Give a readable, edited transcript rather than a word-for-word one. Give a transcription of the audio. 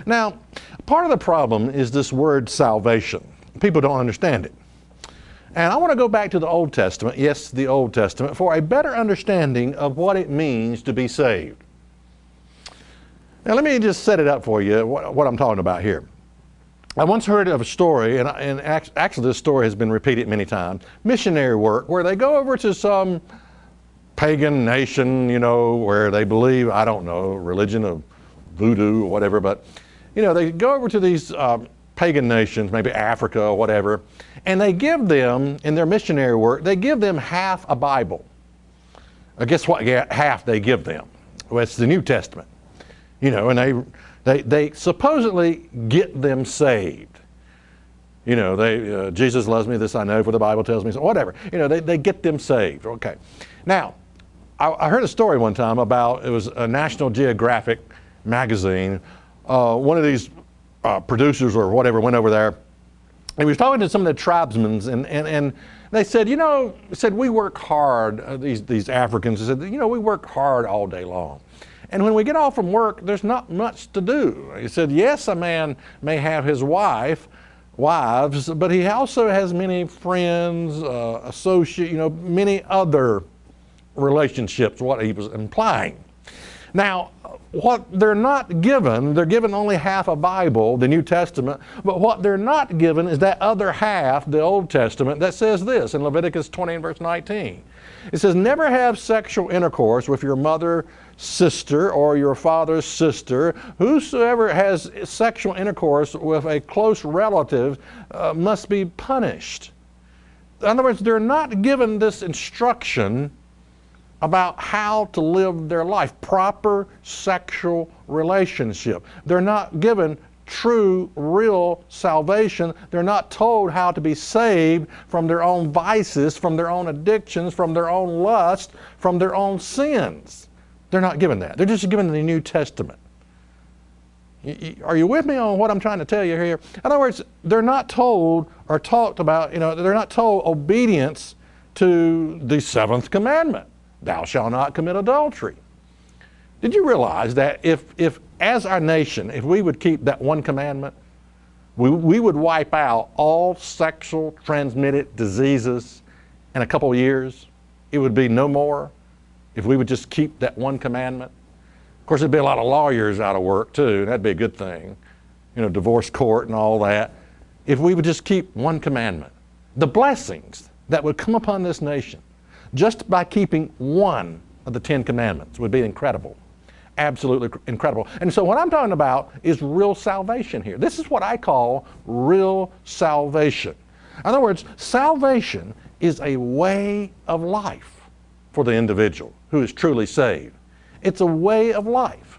Now, part of the problem is this word salvation. People don't understand it. And I want to go back to the Old Testament, yes, the Old Testament, for a better understanding of what it means to be saved. Now, let me just set it up for you, what I'm talking about here. I once heard of a story, and actually this story has been repeated many times, missionary work, where they go over to some pagan nation, where they believe, I don't know, religion of voodoo or whatever, but, they go over to these pagan nations, maybe Africa or whatever, and they give them, in their missionary work, they give them half a Bible. Guess what half they give them? Well, it's the New Testament. And they supposedly get them saved. Jesus loves me, this I know, for the Bible tells me so, whatever. They get them saved. Okay. Now, I heard a story one time about, it was a National Geographic magazine. One of these producers or whatever went over there. And he was talking to some of the tribesmen, and they said, we work hard, these Africans, they said, we work hard all day long. And when we get off from work, there's not much to do. He said, yes, a man may have his wives, but he also has many friends, associates, many other relationships, what he was implying. Now, what they're not given, they're given only half a Bible, the New Testament, but what they're not given is that other half, the Old Testament, that says this in Leviticus 20 and verse 19. It says, never have sexual intercourse with your mother's sister or your father's sister. Whosoever has sexual intercourse with a close relative must be punished. In other words, they're not given this instruction about how to live their life, proper sexual relationship. They're not given true, real salvation. They're not told how to be saved from their own vices, from their own addictions, from their own lust, from their own sins. They're not given that. They're just given the New Testament. Are you with me on what I'm trying to tell you here? In other words, they're not told or talked about, they're not told obedience to the seventh commandment. Thou shalt not commit adultery. Did you realize that if as our nation, if we would keep that one commandment, we would wipe out all sexual transmitted diseases in a couple of years? It would be no more if we would just keep that one commandment. Of course, there'd be a lot of lawyers out of work too, and that'd be a good thing. Divorce court and all that. If we would just keep one commandment, the blessings that would come upon this nation just by keeping one of the 10 commandments would be incredible. Absolutely incredible. And so what I'm talking about is real salvation here. This is what I call real salvation. In other words, salvation is a way of life for the individual who is truly saved. It's a way of life.